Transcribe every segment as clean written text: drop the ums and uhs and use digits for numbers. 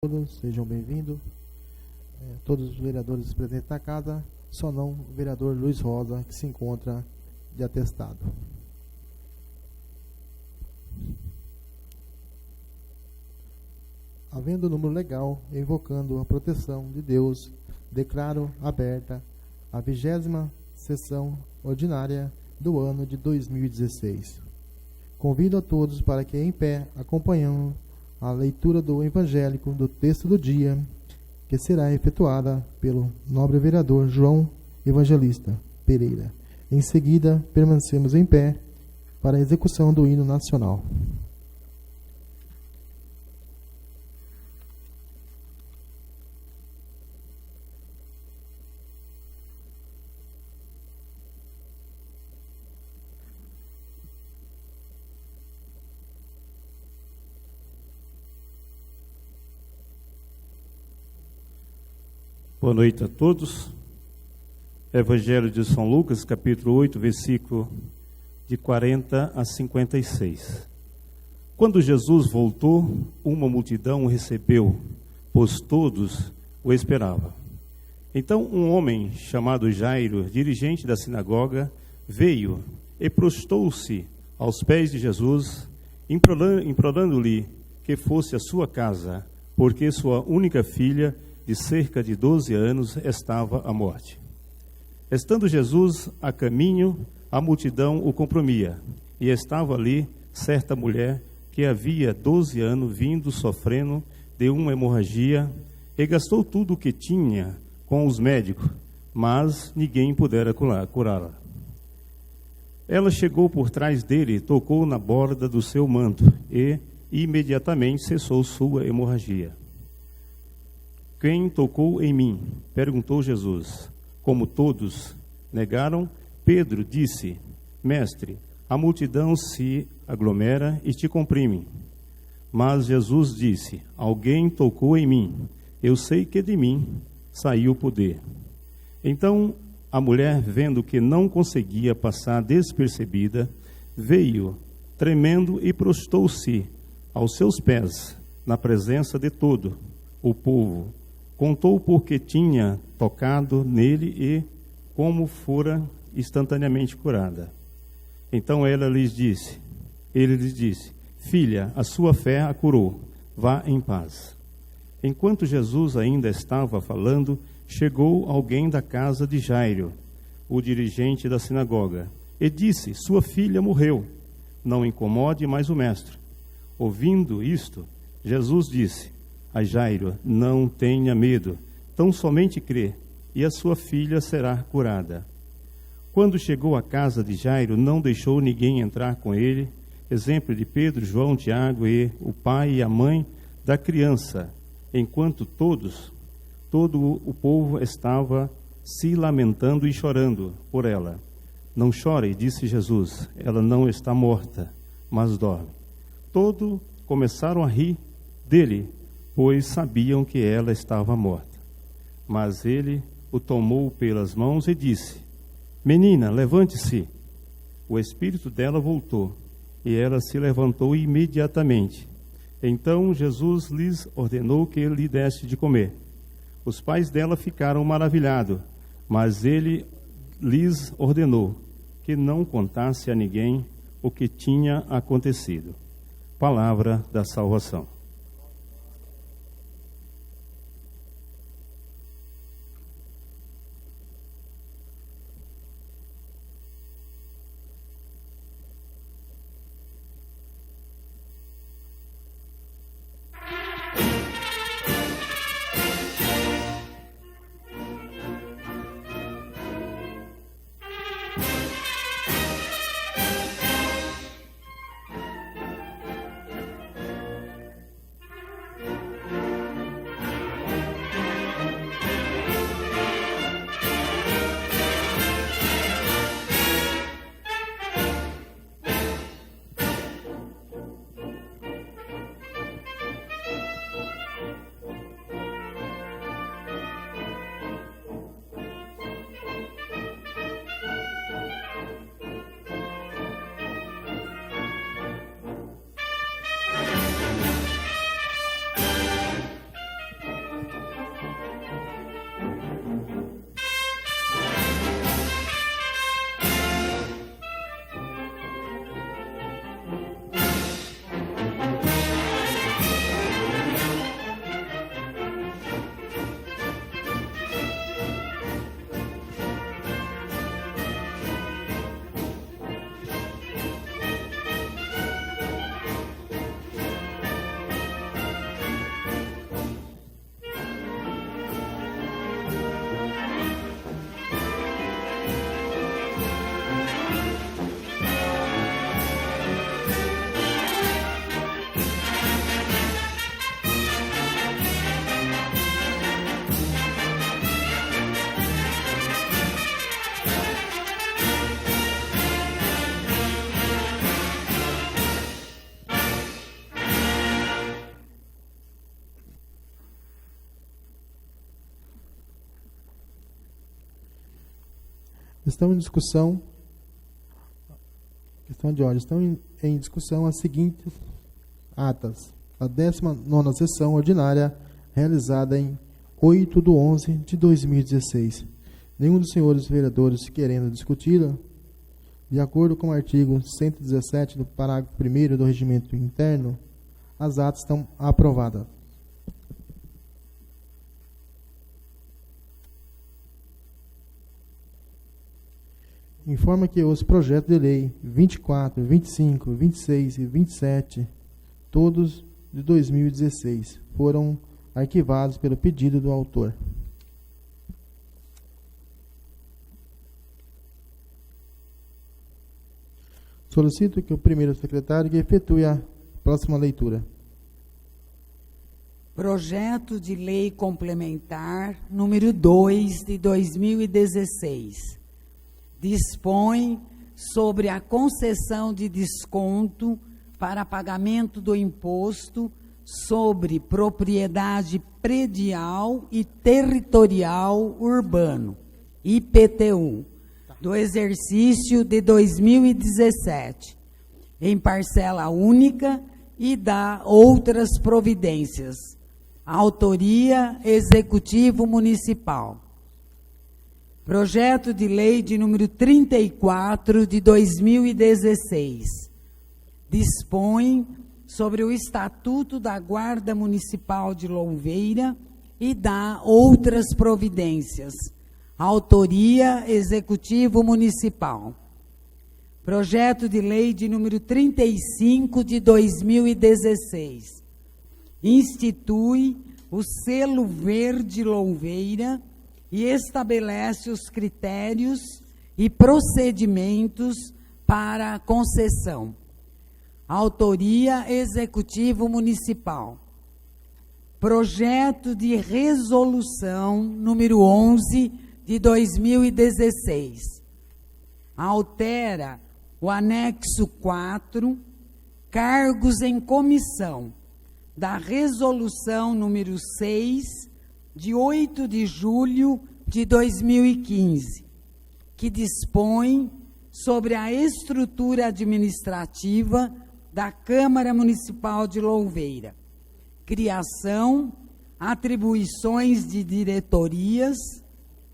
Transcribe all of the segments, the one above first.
Todos sejam bem-vindos. Todos os vereadores presentes na casa, só não o vereador Luiz Rosa, que se encontra de atestado. Havendo número legal, invocando a proteção de Deus, declaro aberta a 20ª sessão ordinária do ano de 2016. Convido a todos para que, em pé, acompanhemos a leitura do evangélico do texto do dia, que será efetuada pelo nobre vereador João Evangelista Pereira. Em seguida, permanecemos em pé para a execução do hino nacional. Boa noite a todos. Evangelho de São Lucas, capítulo 8, versículo de 40 a 56. Quando Jesus voltou, uma multidão o recebeu, pois todos o esperavam. Então um homem chamado Jairo, dirigente da sinagoga, veio e prostou-se aos pés de Jesus, implorando-lhe que fosse à sua casa, porque sua única filha, de cerca de 12 anos, estava à morte. Estando Jesus a caminho, a multidão o comprimia, e estava ali certa mulher que havia 12 anos vindo sofrendo de uma hemorragia, e gastou tudo o que tinha com os médicos, mas ninguém pudera curá-la. Ela chegou por trás dele, tocou na borda do seu manto, e imediatamente cessou sua hemorragia. Quem tocou em mim? Perguntou Jesus. Como todos negaram, Pedro disse: Mestre, a multidão se aglomera e te comprime. Mas Jesus disse: Alguém tocou em mim. Eu sei que de mim saiu o poder. Então a mulher, vendo que não conseguia passar despercebida, veio tremendo e prostou-se aos seus pés, na presença de todo o povo. Contou porque tinha tocado nele e como fora instantaneamente curada. Então ele lhes disse: Filha, a sua fé a curou, vá em paz. Enquanto Jesus ainda estava falando, chegou alguém da casa de Jairo, o dirigente da sinagoga, e disse: Sua filha morreu, não incomode mais o mestre. Ouvindo isto, Jesus disse a Jairo: Não tenha medo, tão somente crê, e a sua filha será curada. Quando chegou à casa de Jairo, não deixou ninguém entrar com ele, exemplo de Pedro, João, Tiago e o pai e a mãe da criança, enquanto todo o povo estava se lamentando e chorando por ela. Não chore, disse Jesus, ela não está morta, mas dorme. Todos começaram a rir dele, pois sabiam que ela estava morta. Mas ele o tomou pelas mãos e disse: Menina, levante-se. O espírito dela voltou, e ela se levantou imediatamente. Então Jesus lhes ordenou que lhe desse de comer. Os pais dela ficaram maravilhados, mas ele lhes ordenou que não contasse a ninguém o que tinha acontecido. Palavra da salvação. Estão em discussão, questão de ordem, estão em discussão as seguintes atas. A 19ª sessão ordinária, realizada em 8/11/2016. Nenhum dos senhores vereadores querendo discuti-la, de acordo com o artigo 117 do parágrafo 1º do Regimento Interno, as atas estão aprovadas. Informa que os projetos de lei 24, 25, 26 e 27, todos de 2016, foram arquivados pelo pedido do autor. Solicito que o primeiro secretário efetue a próxima leitura. Projeto de Lei Complementar número 2 de 2016. Dispõe sobre a concessão de desconto para pagamento do imposto sobre propriedade predial e territorial urbano, IPTU, do exercício de 2017, em parcela única e dá outras providências. Autoria Executivo Municipal. Projeto de Lei de número 34 de 2016. Dispõe sobre o Estatuto da Guarda Municipal de Louveira e dá outras providências. Autoria Executivo Municipal. Projeto de Lei de número 35 de 2016. Institui o Selo Verde Louveira e estabelece os critérios e procedimentos para a concessão. Autoria Executivo Municipal. Projeto de Resolução número 11 de 2016. Altera o anexo 4, cargos em comissão, da Resolução número 6, de 8 de julho de 2015, que dispõe sobre a estrutura administrativa da Câmara Municipal de Louveira, criação, atribuições de diretorias,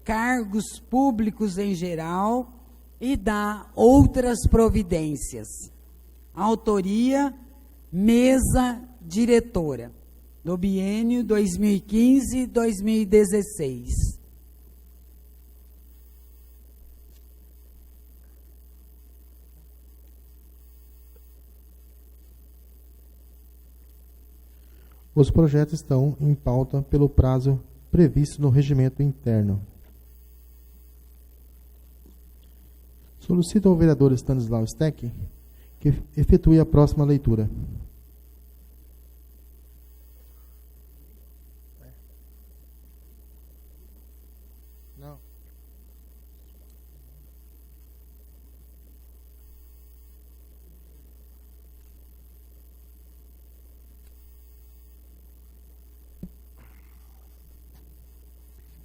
cargos públicos em geral e dá outras providências. Autoria, mesa diretora, do biênio 2015-2016. Os projetos estão em pauta pelo prazo previsto no regimento interno. Solicito ao vereador Stanislau Steck que efetue a próxima leitura. Não.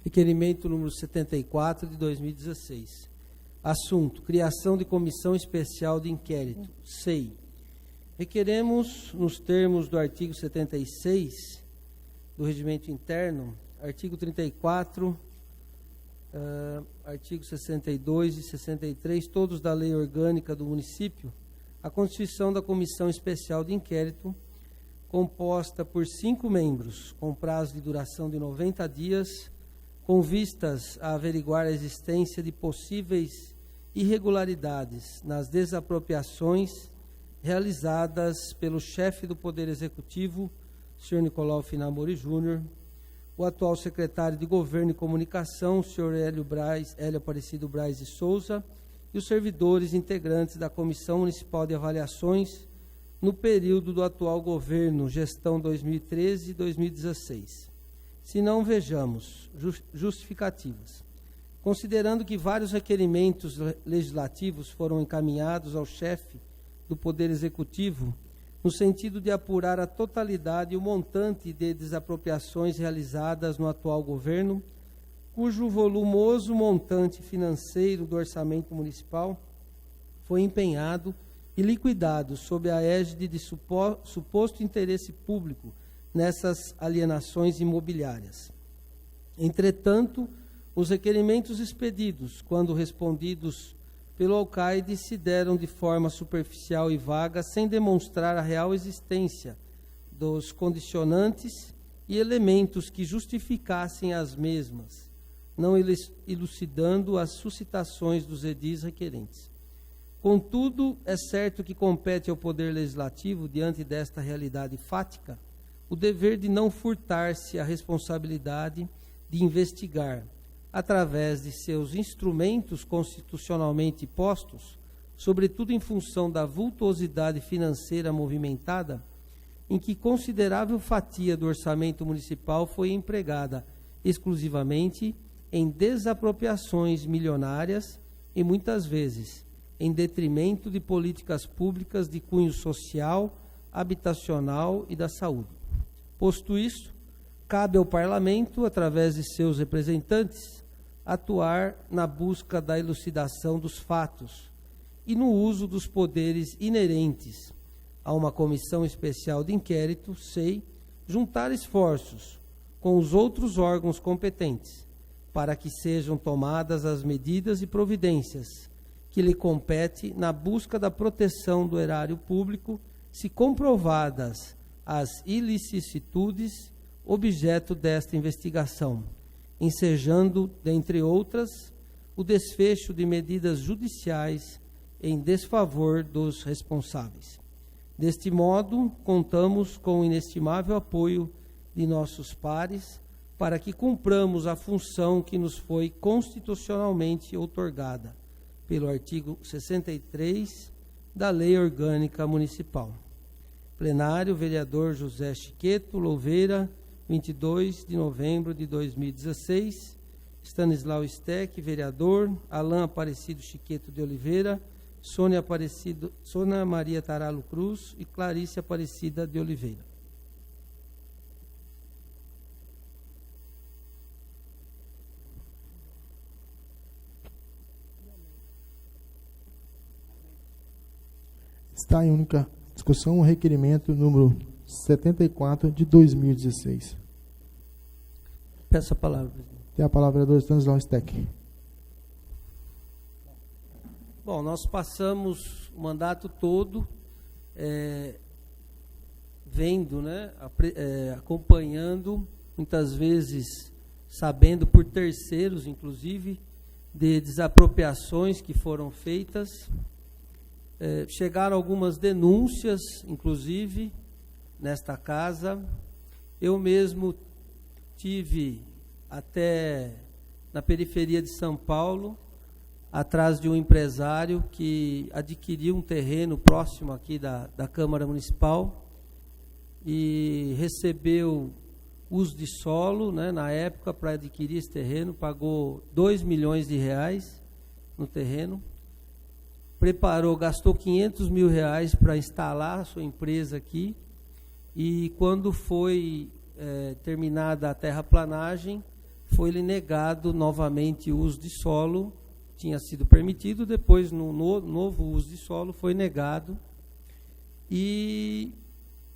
Requerimento número 74 de 2016. Assunto: criação de comissão especial de inquérito. SEI. Requeremos, nos termos do artigo 76 do Regimento Interno, artigo 34, artigo 62 e 63, todos da Lei Orgânica do Município, a constituição da comissão especial de inquérito, composta por 5 membros, com prazo de duração de 90 dias, com vistas a averiguar a existência de possíveis irregularidades nas desapropriações realizadas pelo chefe do Poder Executivo, Sr. Nicolau Finamori Júnior, o atual secretário de Governo e Comunicação, Sr. Hélio Aparecido Braz de Souza, e os servidores integrantes da Comissão Municipal de Avaliações no período do atual governo, gestão 2013 e 2016. Se não, vejamos justificativas. Considerando que vários requerimentos legislativos foram encaminhados ao chefe do Poder Executivo, no sentido de apurar a totalidade e o montante de desapropriações realizadas no atual governo, cujo volumoso montante financeiro do orçamento municipal foi empenhado e liquidado sob a égide de suposto interesse público nessas alienações imobiliárias. Entretanto, os requerimentos expedidos, quando respondidos pelo alcaide, se deram de forma superficial e vaga, sem demonstrar a real existência dos condicionantes e elementos que justificassem as mesmas, não elucidando as suscitações dos edis requerentes. Contudo, é certo que compete ao Poder Legislativo, diante desta realidade fática, o dever de não furtar-se a responsabilidade de investigar, através de seus instrumentos constitucionalmente postos, sobretudo em função da vultuosidade financeira movimentada, em que considerável fatia do orçamento municipal foi empregada exclusivamente em desapropriações milionárias e, muitas vezes, em detrimento de políticas públicas de cunho social, habitacional e da saúde. Posto isso, cabe ao Parlamento, através de seus representantes, atuar na busca da elucidação dos fatos e no uso dos poderes inerentes a uma comissão especial de inquérito, juntar esforços com os outros órgãos competentes para que sejam tomadas as medidas e providências que lhe compete na busca da proteção do erário público, se comprovadas as ilicitudes objeto desta investigação, ensejando, dentre outras, o desfecho de medidas judiciais em desfavor dos responsáveis. Deste modo, contamos com o inestimável apoio de nossos pares para que cumpramos a função que nos foi constitucionalmente outorgada pelo artigo 63 da Lei Orgânica Municipal. Plenário, vereador José Chiqueto Louveira, 22 de novembro de 2016. Stanislau Steck, vereador. Alain Aparecido Chiqueto de Oliveira. Sônia Maria Taralo Cruz e Clarice Aparecida de Oliveira. Está em única discussão o requerimento número 74 de 2016. Peço a palavra, presidente. Tem a palavra, vereador Stanislau Steck. Bom, nós passamos o mandato todo vendo, acompanhando, muitas vezes sabendo por terceiros, inclusive, de desapropriações que foram feitas. Chegaram algumas denúncias, inclusive, nesta casa. Eu mesmo tive até na periferia de São Paulo, atrás de um empresário que adquiriu um terreno próximo aqui da Câmara Municipal e recebeu uso de solo, na época, para adquirir esse terreno, pagou 2 milhões de reais no terreno, gastou 500 mil reais para instalar a sua empresa aqui, e quando foi terminada a terraplanagem, foi-lhe negado novamente o uso de solo. Tinha sido permitido, depois no novo uso de solo foi negado, e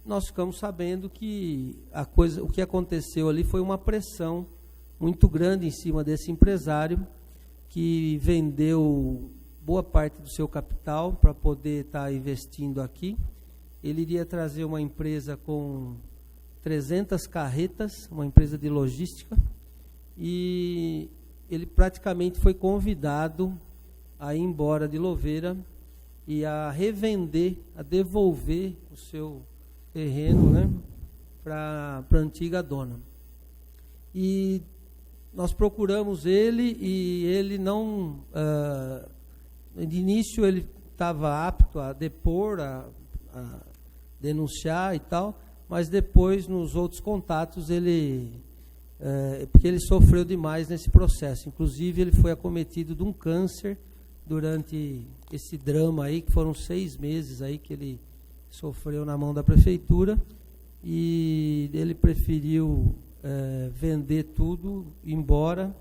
nós ficamos sabendo que o que aconteceu ali foi uma pressão muito grande em cima desse empresário, que vendeu boa parte do seu capital para poder estar investindo aqui. Ele iria trazer uma empresa com 300 carretas, uma empresa de logística, e ele praticamente foi convidado a ir embora de Louveira e a revender, a devolver o seu terreno, para a antiga dona. E nós procuramos ele, e ele não... de início ele estava apto a depor, a denunciar e tal, mas depois, nos outros contatos, porque ele sofreu demais nesse processo. Inclusive, ele foi acometido de um câncer durante esse drama aí, que foram 6 meses aí que ele sofreu na mão da prefeitura, e ele preferiu vender tudo, ir embora,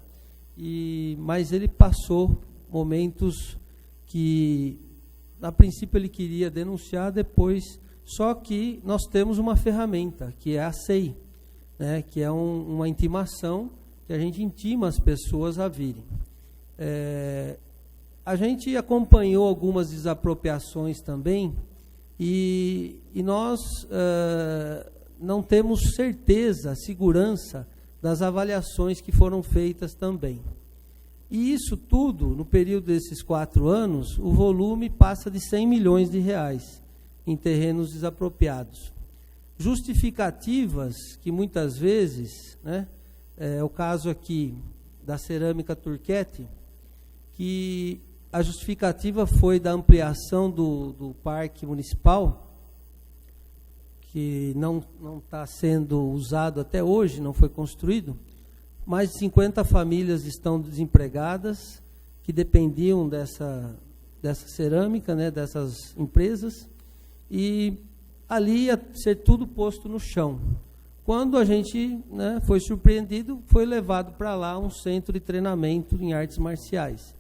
mas ele passou momentos que, a princípio, ele queria denunciar, depois... Só que nós temos uma ferramenta, que é a SEI, né, que é uma intimação, que a gente intima as pessoas a virem. A gente acompanhou algumas desapropriações também, e nós não temos certeza, segurança das avaliações que foram feitas também. E isso tudo, no período desses 4 anos, o volume passa de 100 milhões de reais em terrenos desapropriados. Justificativas que muitas vezes, né, é o caso aqui da cerâmica Turquete, que a justificativa foi da ampliação do parque municipal, que não está sendo usado até hoje, não foi construído. Mais de 50 famílias estão desempregadas, que dependiam dessa cerâmica, né, dessas empresas, e ali ia ser tudo posto no chão. Quando a gente, né, foi surpreendido, foi levado para lá um centro de treinamento em artes marciais.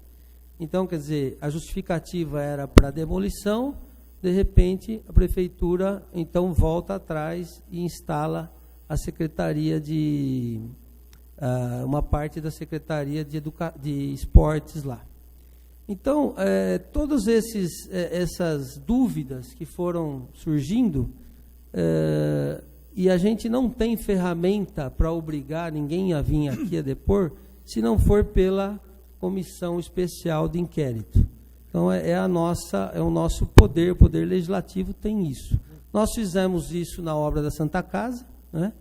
Então, quer dizer, a justificativa era para demolição, de repente a prefeitura então volta atrás e instala a secretaria uma parte da secretaria de esportes lá. Então, todas essas dúvidas que foram surgindo, e a gente não tem ferramenta para obrigar ninguém a vir aqui a depor, se não for pela comissão especial de inquérito. Então, é o nosso poder, o poder legislativo tem isso. Nós fizemos isso na obra da Santa Casa, né?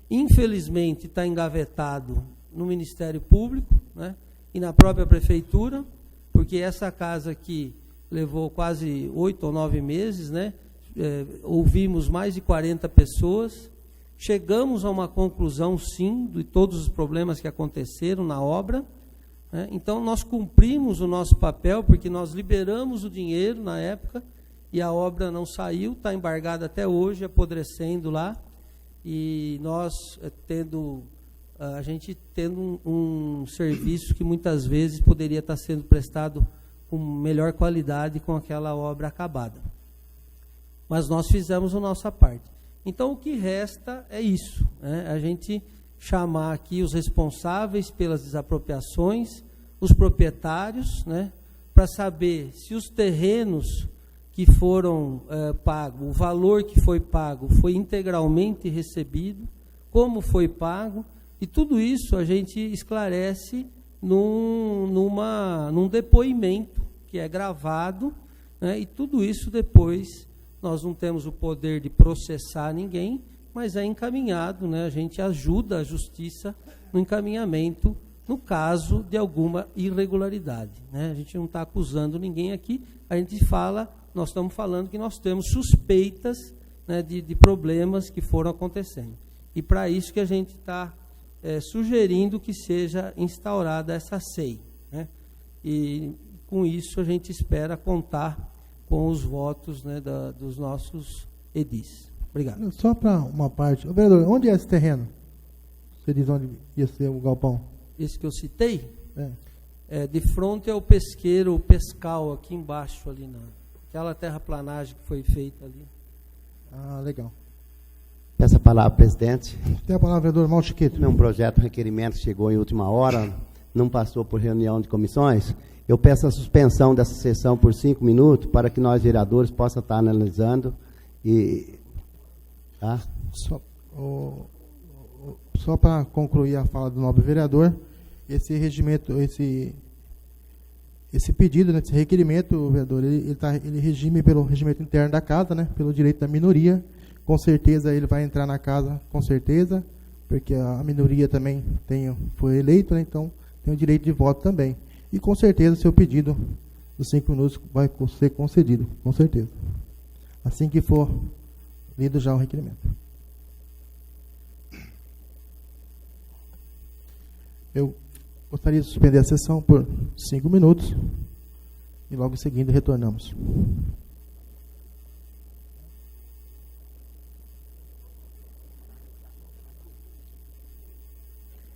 Infelizmente está engavetado no Ministério Público, né, e na própria Prefeitura, porque essa casa aqui levou quase 8 ou 9 meses, né? Ouvimos mais de 40 pessoas, chegamos a uma conclusão, sim, de todos os problemas que aconteceram na obra, né? Então, nós cumprimos o nosso papel, porque nós liberamos o dinheiro na época, e a obra não saiu, está embargada até hoje, apodrecendo lá, e nós a gente tendo um serviço que muitas vezes poderia estar sendo prestado com melhor qualidade com aquela obra acabada. Mas nós fizemos a nossa parte. Então, o que resta é isso, né? A gente chamar aqui os responsáveis pelas desapropriações, os proprietários, né, para saber se os terrenos que foram pagos, o valor que foi pago foi integralmente recebido, como foi pago, e tudo isso a gente esclarece num depoimento que é gravado, né, e tudo isso depois nós não temos o poder de processar ninguém, mas é encaminhado, né, a gente ajuda a justiça no encaminhamento no caso de alguma irregularidade, né? A gente não está acusando ninguém aqui, a gente fala, nós estamos falando que nós temos suspeitas, né, de problemas que foram acontecendo. E para isso que a gente está sugerindo que seja instaurada essa SEI, né? E com isso a gente espera contar com os votos, né, dos nossos edis. Obrigado. Só para uma parte. Vereador, onde é esse terreno? Você diz onde ia ser o galpão? Esse que eu citei? De frente ao pesqueiro, o Pescal, aqui embaixo, ali aquela terraplanagem que foi feita ali. Ah, legal. Peço a palavra, presidente. Tem a palavra, vereador Mauro Chiqueto. É um projeto, requerimento que chegou em última hora, não passou por reunião de comissões. Eu peço a suspensão dessa sessão por 5 minutos, para que nós, vereadores, possam estar analisando e... Tá? Só para concluir a fala do nobre vereador, esse regimento, esse pedido, né, esse requerimento, vereador, ele regime pelo regimento interno da casa, né, pelo direito da minoria. Com certeza ele vai entrar na casa, com certeza, porque a minoria também foi eleito, né, então tem o direito de voto também. E com certeza o seu pedido dos 5 minutos vai ser concedido, com certeza. Assim que for lido já o requerimento. Eu gostaria de suspender a sessão por 5 minutos e logo em seguida retornamos.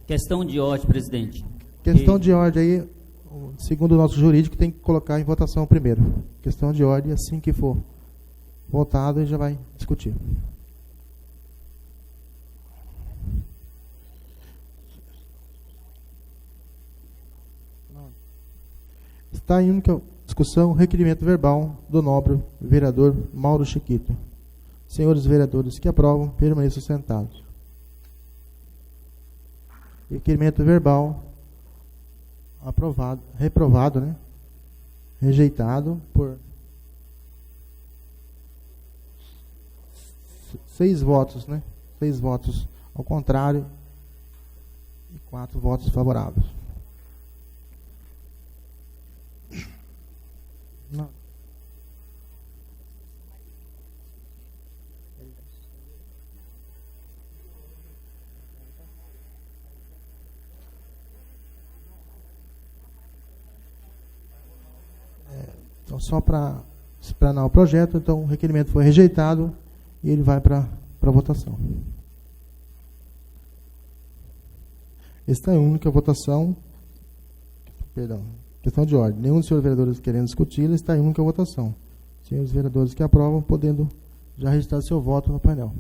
Questão de ordem, presidente. Questão de ordem aí, segundo o nosso jurídico, tem que colocar em votação primeiro. Questão de ordem, assim que for votado, a gente já vai discutir. Está em única discussão o requerimento verbal do nobre vereador Mauro Chiquito. Senhores vereadores que aprovam, permaneçam sentados. Requerimento verbal aprovado, reprovado, né? Rejeitado por 6 votos, né? 6 votos ao contrário e 4 votos favoráveis. Não. Então, só para explanar o projeto, então o requerimento foi rejeitado e ele vai para votação. Esta é a única votação. Perdão. Questão de ordem. Nenhum dos senhores vereadores querendo discuti-la, está em única votação. Senhores vereadores que aprovam, podendo já registrar seu voto no painel.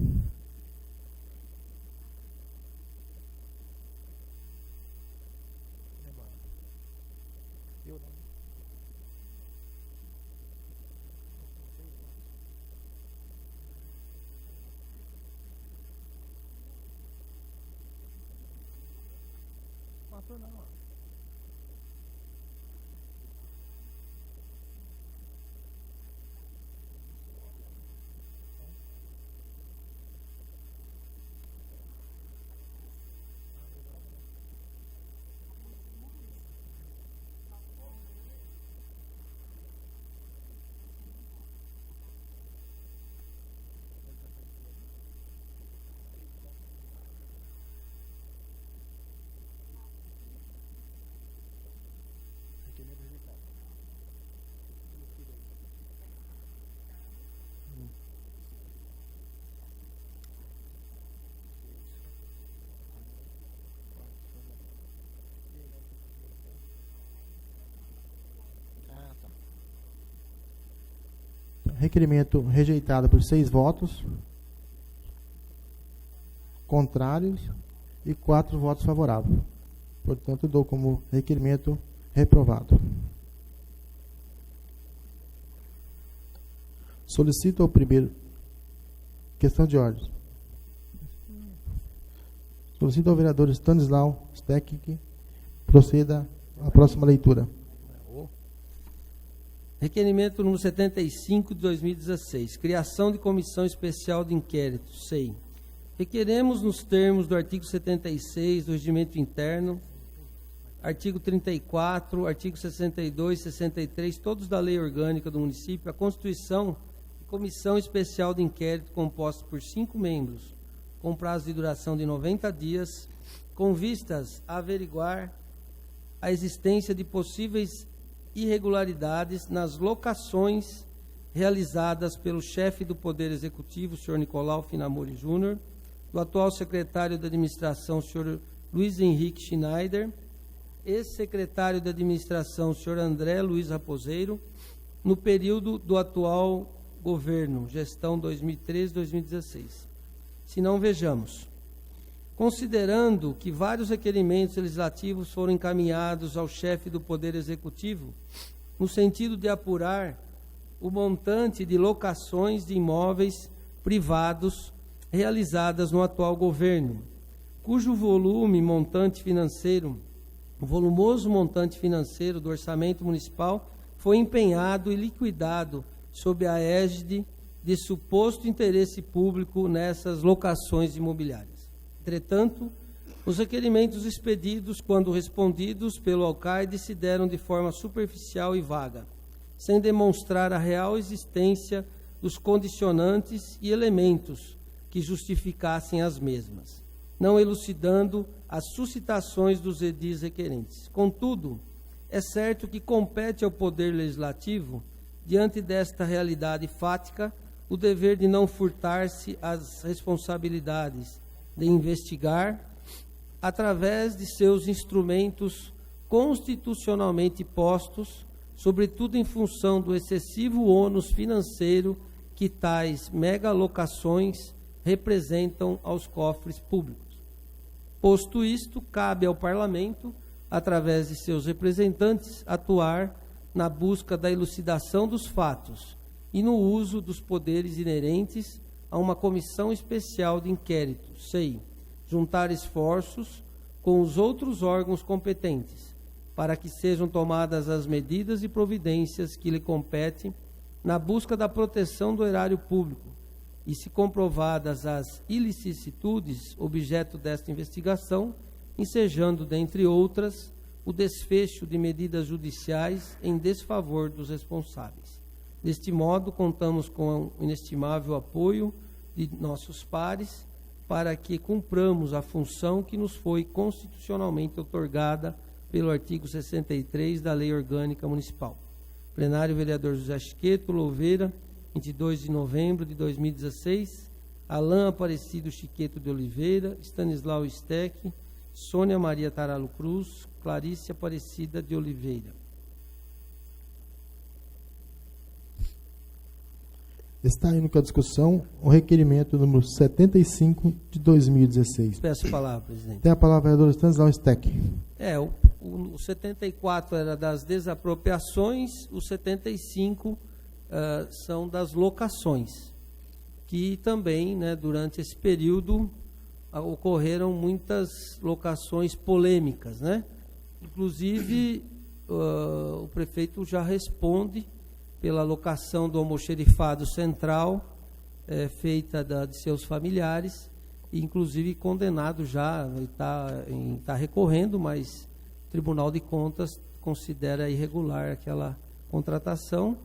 Requerimento rejeitado por 6 votos, contrários e 4 votos favoráveis. Portanto, dou como requerimento reprovado. Solicito ao primeiro. Questão de ordem. Solicito ao vereador Stanislau Steck que proceda à próxima leitura. Requerimento número 75 de 2016. Criação de comissão especial de inquérito, SEI. Requeremos, nos termos do artigo 76 do Regimento Interno, artigo 34, artigo 62, 63, todos da Lei Orgânica do Município, a constituição de comissão especial de inquérito composta por 5 membros, com prazo de duração de 90 dias, com vistas a averiguar a existência de possíveis irregularidades nas locações realizadas pelo chefe do Poder Executivo, senhor Nicolau Finamori Júnior, do atual secretário de Administração, senhor Luiz Henrique Schneider, ex-secretário de Administração, senhor André Luiz Raposeiro, no período do atual governo, gestão 2013-2016. Se não, vejamos. Considerando que vários requerimentos legislativos foram encaminhados ao chefe do Poder Executivo, no sentido de apurar o montante de locações de imóveis privados realizadas no atual governo, cujo volumoso montante financeiro do orçamento municipal foi empenhado e liquidado sob a égide de suposto interesse público nessas locações imobiliárias. Entretanto, os requerimentos expedidos, quando respondidos pelo alcaide, se deram de forma superficial e vaga, sem demonstrar a real existência dos condicionantes e elementos que justificassem as mesmas, não elucidando as suscitações dos edis requerentes. Contudo, é certo que compete ao Poder Legislativo, diante desta realidade fática, o dever de não furtar-se às responsabilidades de investigar, através de seus instrumentos constitucionalmente postos, sobretudo em função do excessivo ônus financeiro que tais megalocações representam aos cofres públicos. Posto isto, cabe ao Parlamento, através de seus representantes, atuar na busca da elucidação dos fatos e no uso dos poderes inerentes a uma comissão especial de inquérito, SEI, juntar esforços com os outros órgãos competentes, para que sejam tomadas as medidas e providências que lhe competem na busca da proteção do erário público, e se comprovadas as ilicitudes objeto desta investigação, ensejando, dentre outras, o desfecho de medidas judiciais em desfavor dos responsáveis. Deste modo, contamos com o inestimável apoio de nossos pares para que cumpramos a função que nos foi constitucionalmente outorgada pelo artigo 63 da Lei Orgânica Municipal. Plenário, vereador José Chiqueto Louveira, 22 de novembro de 2016, Alain Aparecido Chiqueto de Oliveira, Stanislau Steck, Sônia Maria Taralo Cruz, Clarice Aparecida de Oliveira. Está indo com a discussão o requerimento número 75 de 2016. Peço a palavra, presidente. Tem a palavra o vereador Stanislau Steck. O 74 era das desapropriações, o 75 são das locações, que também, né, durante esse período, ocorreram muitas locações polêmicas, né? Inclusive, o prefeito já responde pela locação do almoxerifado central, feita de seus familiares, e inclusive condenado já, está recorrendo, mas o Tribunal de Contas considera irregular aquela contratação,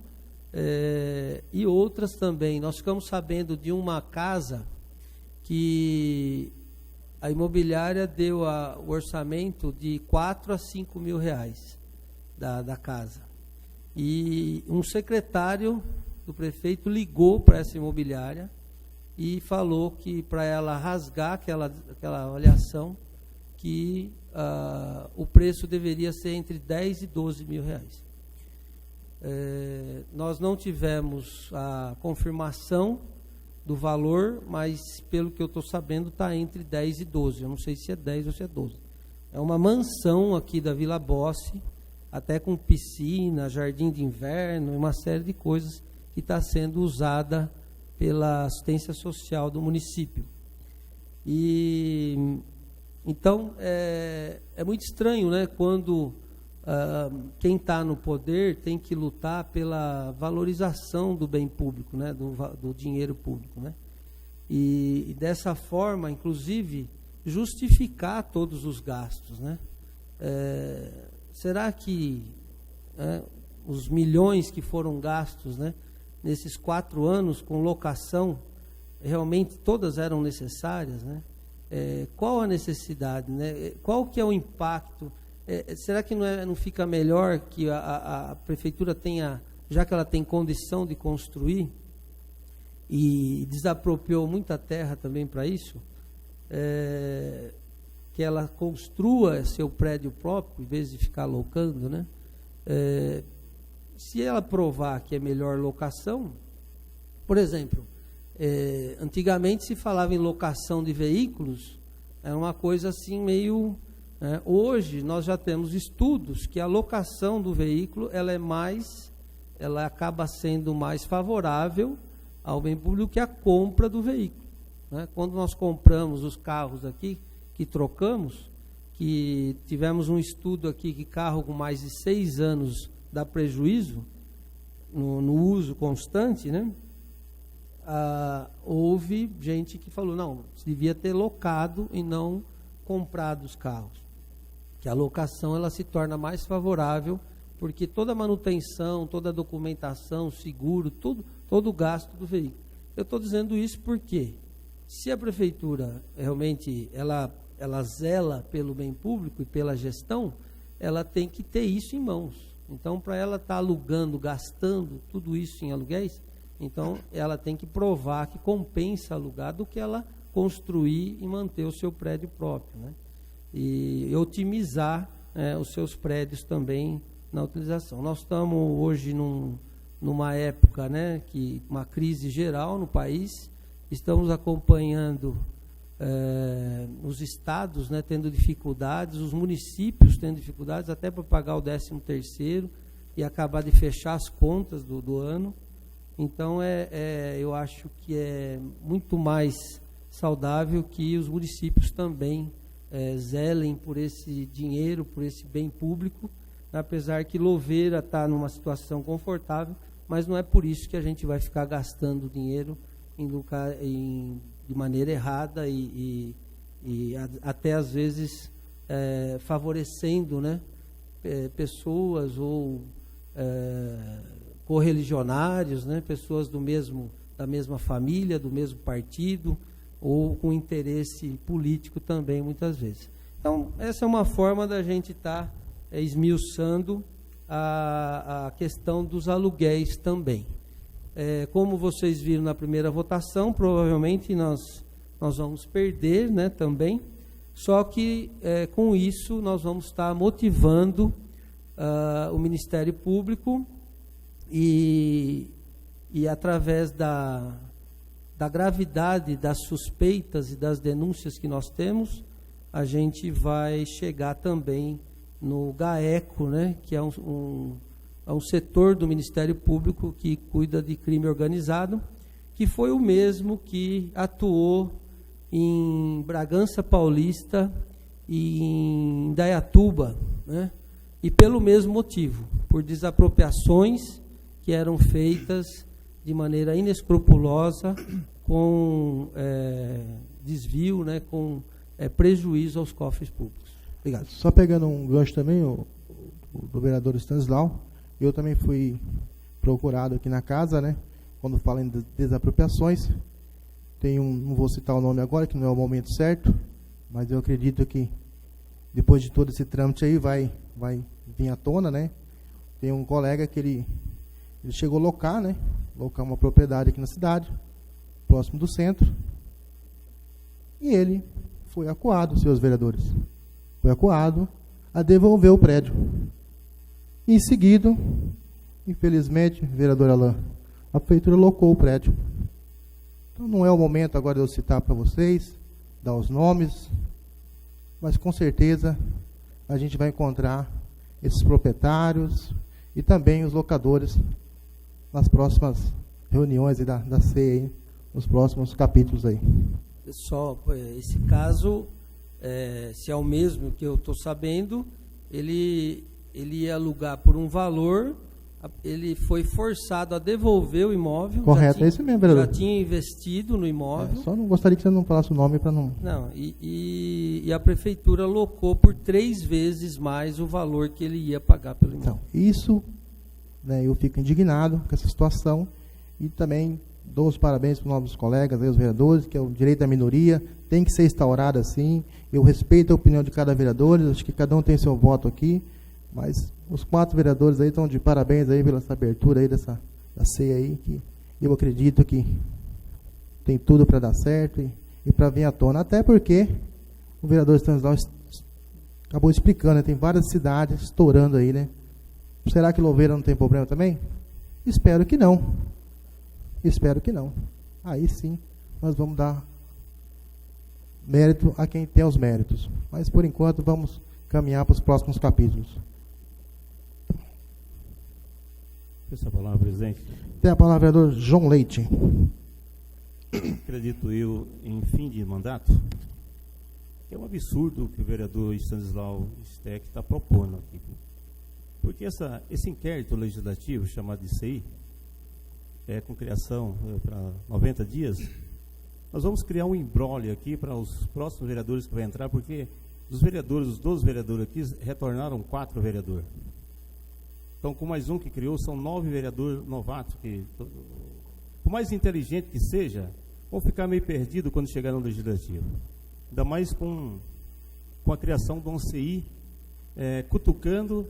e outras também. Nós ficamos sabendo de uma casa que a imobiliária deu o orçamento de 4 a 5 mil reais da casa. E um secretário do prefeito ligou para essa imobiliária e falou que para ela rasgar aquela avaliação, que o preço deveria ser entre 10 e 12 mil reais. Nós não tivemos a confirmação do valor, mas pelo que eu estou sabendo está entre 10 e 12, eu não sei se é 10 ou se é 12. É uma mansão aqui da Vila Bossi, até com piscina, jardim de inverno, uma série de coisas que está sendo usada pela assistência social do município. E então é muito estranho, né, quando quem está no poder tem que lutar pela valorização do bem público, né, do dinheiro público, né, e dessa forma, inclusive, justificar todos os gastos, né. Será que os milhões que foram gastos, né, nesses 4 anos com locação, realmente todas eram necessárias, né? Qual a necessidade, né? Qual que é o impacto? Será que não fica melhor que a prefeitura tenha, já que ela tem condição de construir e desapropriou muita terra também para isso, que ela construa seu prédio próprio, em vez de ficar locando, né? Se ela provar que é melhor locação, por exemplo, antigamente se falava em locação de veículos, era uma coisa assim meio... hoje nós já temos estudos que a locação do veículo ela acaba sendo mais favorável ao bem público que a compra do veículo, né? Quando nós compramos os carros aqui, que trocamos, que tivemos um estudo aqui que carro com mais de 6 anos dá prejuízo no uso constante, né? Houve gente que falou, não, você devia ter locado e não comprado os carros. Que a locação ela se torna mais favorável, porque toda a manutenção, toda a documentação, seguro, todo o gasto do veículo. Eu estou dizendo isso porque, se a prefeitura realmente ela zela pelo bem público e pela gestão, ela tem que ter isso em mãos. Então, para ela estar alugando, gastando tudo isso em aluguéis, então ela tem que provar que compensa alugar do que ela construir e manter o seu prédio próprio, né? E otimizar os seus prédios também na utilização. Nós estamos hoje numa época, né, uma crise geral no país, estamos acompanhando os estados, né, tendo dificuldades, os municípios tendo dificuldades até para pagar o 13º e acabar de fechar as contas do ano. Então, eu acho que é muito mais saudável que os municípios também zelem por esse dinheiro, por esse bem público, apesar que Louveira está numa situação confortável, mas não é por isso que a gente vai ficar gastando dinheiro de maneira errada e até às vezes favorecendo, né, pessoas ou correligionários, né, pessoas da mesma família, do mesmo partido, ou com interesse político também, muitas vezes. Então, essa é uma forma da gente estar esmiuçando a questão dos aluguéis também. Como vocês viram na primeira votação, provavelmente nós vamos perder, né, também, só que com isso nós vamos estar motivando o Ministério Público e através da gravidade das suspeitas e das denúncias que nós temos, a gente vai chegar também no GAECO, né, que é um setor do Ministério Público que cuida de crime organizado, que foi o mesmo que atuou em Bragança Paulista e em Indaiatuba, né, e pelo mesmo motivo, por desapropriações que eram feitas de maneira inescrupulosa, com desvio, né, com prejuízo aos cofres públicos. Obrigado. Só pegando um gancho também, do vereador Stanislau, eu também fui procurado aqui na casa, né, quando fala em desapropriações. Tem não vou citar o nome agora, que não é o momento certo, mas eu acredito que depois de todo esse trâmite aí vai vir à tona, né. Tem um colega que ele chegou a locar, né, uma propriedade aqui na cidade, próximo do centro, e ele foi acuado, senhores vereadores, foi acuado a devolver o prédio. Em seguida, infelizmente, vereador Alain, a prefeitura locou o prédio. Então não é o momento agora de eu citar para vocês, dar os nomes, mas com certeza a gente vai encontrar esses proprietários e também os locadores nas próximas reuniões da CEI, aí, nos próximos capítulos aí. Só esse caso, se é o mesmo que eu estou sabendo, ele ia alugar por um valor, ele foi forçado a devolver o imóvel. Correto, é isso mesmo, vereador. Já tinha investido no imóvel. Só não gostaria que você não falasse o nome para não... Não, e a prefeitura locou por 3 vezes mais o valor que ele ia pagar pelo imóvel. Então, isso, né, eu fico indignado com essa situação e também dou os parabéns para os nossos colegas, aí, os vereadores, que é o direito da minoria, tem que ser instaurado assim. Eu respeito a opinião de cada vereador, acho que cada um tem seu voto aqui, mas os 4 vereadores aí estão de parabéns aí pela essa abertura aí da ceia aí, que eu acredito que tem tudo para dar certo e para vir à tona, até porque o vereador Stanislau acabou explicando, né, tem várias cidades estourando aí, né? Será que Louveira não tem problema também? Espero que não. Espero que não. Aí sim, nós vamos dar mérito a quem tem os méritos. Mas, por enquanto, vamos caminhar para os próximos capítulos. Essa palavra, presidente. Tem a palavra, vereador João Leite. Acredito eu, em fim de mandato, que é um absurdo o que o vereador Stanislau Steck está propondo aqui. Porque esse inquérito legislativo, chamado de CI, com criação para 90 dias, nós vamos criar um imbróglio aqui para os próximos vereadores que vão entrar, porque os 12 vereadores aqui, retornaram 4 vereadores. Então, com mais um que criou, são 9 vereadores novatos, que, por mais inteligente que seja, vão ficar meio perdidos quando chegar no legislativo. Ainda mais com a criação do CI, cutucando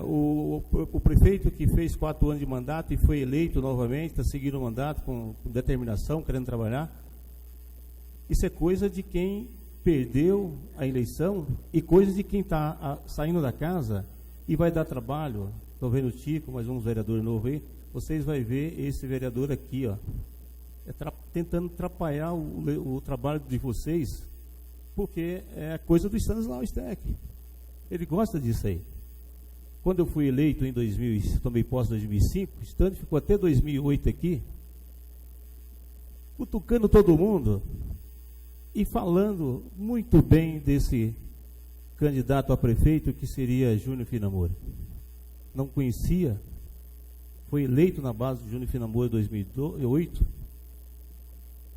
o prefeito que fez 4 anos de mandato e foi eleito novamente, está seguindo o mandato com determinação, querendo trabalhar. Isso é coisa de quem perdeu a eleição e coisas de quem está saindo da casa e vai dar trabalho. Estou vendo o Tico, mais um vereador novo aí. Vocês vão ver esse vereador aqui, ó, tentando atrapalhar o trabalho de vocês, porque é coisa do Stanislau Steck. Ele gosta disso aí. Quando eu fui eleito em 2000, tomei posse em 2005, o Stanley ficou até 2008 aqui, cutucando todo mundo e falando muito bem desse candidato a prefeito que seria Júnior Finamori. Não conhecia, foi eleito na base do Júnior Finamori em 2008,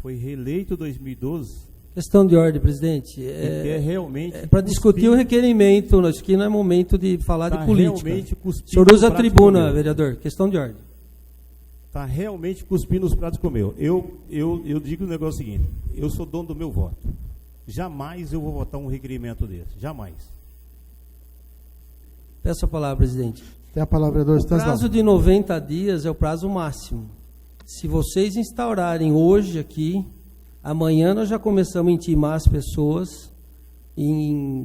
foi reeleito em 2012. Questão de ordem, presidente. É realmente para discutir o requerimento, acho que não é momento de falar de política. O senhor usa a tribuna, vereador. Questão de ordem. Está realmente cuspindo os pratos que comeu. Eu digo o negócio seguinte: eu sou dono do meu voto. Jamais eu vou votar um requerimento desse. Jamais. Peço a palavra, presidente. Tem a palavra, vereador Stanislau. O prazo de 90 dias é o prazo máximo. Se vocês instaurarem hoje aqui, amanhã nós já começamos a intimar as pessoas,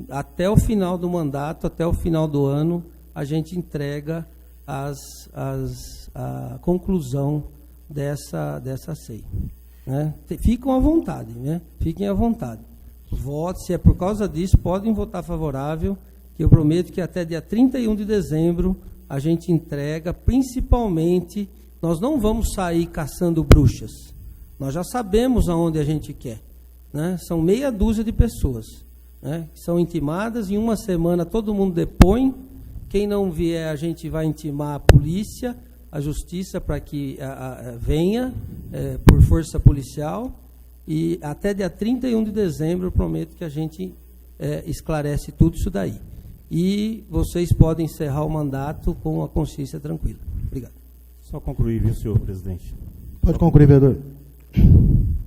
até o final do mandato, até o final do ano, a gente entrega a conclusão dessa CEI. Né? Fiquem à vontade, né? Fiquem à vontade. Vote, se é por causa disso, podem votar favorável, que eu prometo que até dia 31 de dezembro a gente entrega, principalmente, nós não vamos sair caçando bruxas. Nós já sabemos aonde a gente quer. Né? São meia dúzia de pessoas, né? São intimadas, em uma semana todo mundo depõe. Quem não vier, a gente vai intimar a polícia, a justiça, para que venha por força policial. E até dia 31 de dezembro eu prometo que a gente esclarece tudo isso daí. E vocês podem encerrar o mandato com a consciência tranquila. Obrigado. Só concluir, viu, senhor presidente? Pode concluir, vereador.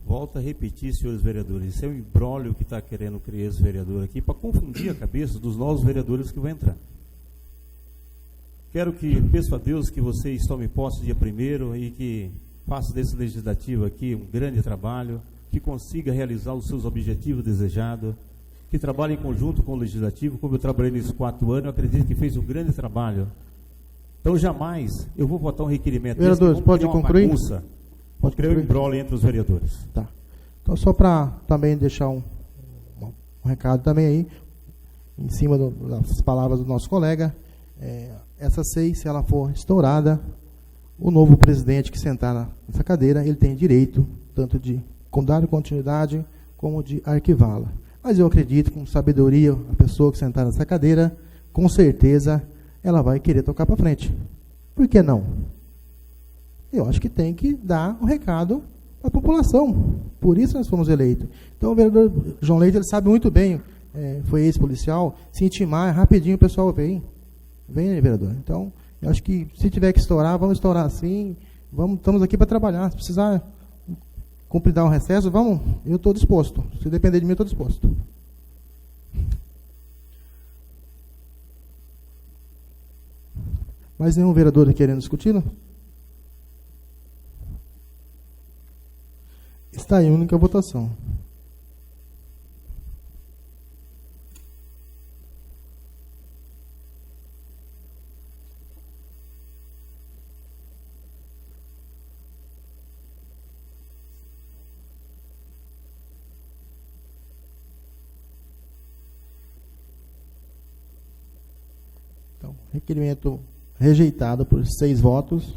Volto a repetir, senhores vereadores, isso é um imbróglio que está querendo criar esse vereador aqui para confundir a cabeça dos novos vereadores que vão entrar. Quero que, peço a Deus que vocês tomem posse dia 1º e que façam desse legislativo aqui um grande trabalho, que consiga realizar os seus objetivos desejados, que trabalhe em conjunto com o legislativo, como eu trabalhei nesses 4 anos, eu acredito que fez um grande trabalho. Então, jamais eu vou votar um requerimento. Vereadores, pode concluir? Bagunça. Pode criar um imbróglio entre os vereadores. Tá. Então, só para também deixar um recado também aí, em cima das palavras do nosso colega, essa CEI, se ela for estourada, o novo presidente que sentar nessa cadeira, ele tem direito tanto de dar continuidade como de arquivá-la. Mas eu acredito, com sabedoria, a pessoa que sentar nessa cadeira, com certeza, ela vai querer tocar para frente. Por que não? Eu acho que tem que dar um recado para a população. Por isso nós fomos eleitos. Então o vereador João Leite, ele sabe muito bem, foi ex-policial, se intimar, rapidinho o pessoal vem. Vem, vereador. Então, eu acho que se tiver que estourar, vamos estourar assim. Estamos aqui para trabalhar. Se precisar cumprir dar um recesso, vamos, eu estou disposto. Se depender de mim, eu estou disposto. Mais nenhum vereador querendo discuti-lo? Está em única votação. Então, requerimento rejeitado por 6 votos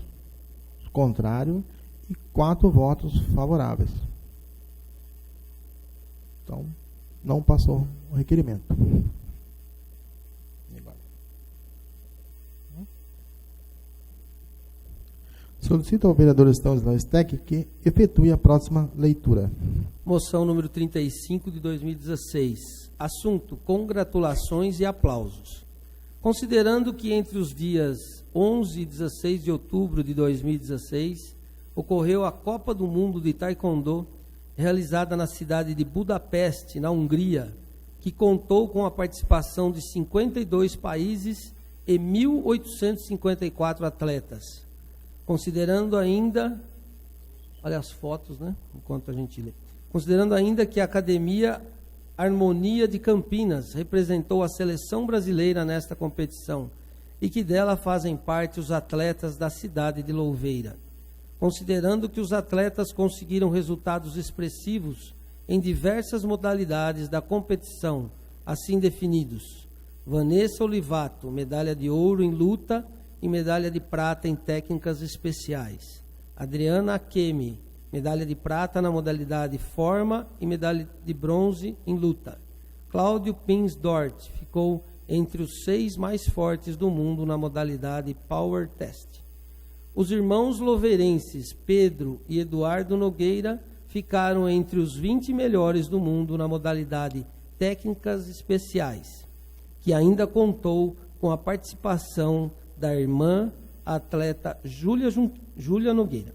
contrário e 4 votos favoráveis. Então, não passou o requerimento. Solicito ao vereador Stanislau Steck que efetue a próxima leitura. Moção número 35 de 2016. Assunto: congratulações e aplausos. Considerando que entre os dias 11 e 16 de outubro de 2016 ocorreu a Copa do Mundo de Taekwondo, realizada na cidade de Budapeste, na Hungria, que contou com a participação de 52 países e 1.854 atletas. Considerando ainda, olha as fotos, né? Enquanto a gente lê. Considerando ainda que a academia Harmonia de Campinas representou a seleção brasileira nesta competição e que dela fazem parte os atletas da cidade de Louveira. Considerando que os atletas conseguiram resultados expressivos em diversas modalidades da competição, assim definidos: Vanessa Olivato, medalha de ouro em luta e medalha de prata em técnicas especiais. Adriana Akemi, medalha de prata na modalidade forma e medalha de bronze em luta. Cláudio Pinsdort ficou entre os 6 mais fortes do mundo na modalidade Power Test. Os irmãos louveirenses Pedro e Eduardo Nogueira ficaram entre os 20 melhores do mundo na modalidade Técnicas Especiais, que ainda contou com a participação da irmã atleta Júlia Nogueira.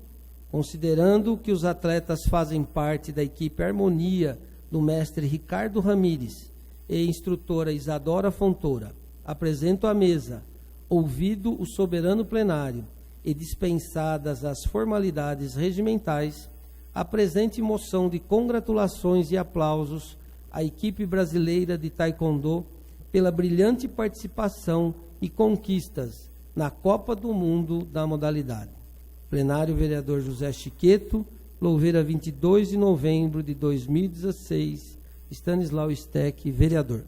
Considerando que os atletas fazem parte da equipe Harmonia do mestre Ricardo Ramires e instrutora Isadora Fontoura, apresento à mesa, ouvido o soberano plenário e dispensadas as formalidades regimentais, a presente moção de congratulações e aplausos à equipe brasileira de Taekwondo pela brilhante participação e conquistas na Copa do Mundo da modalidade. Plenário vereador José Chiqueto, Louveira, 22 de novembro de 2016, Stanislau Steck, vereador.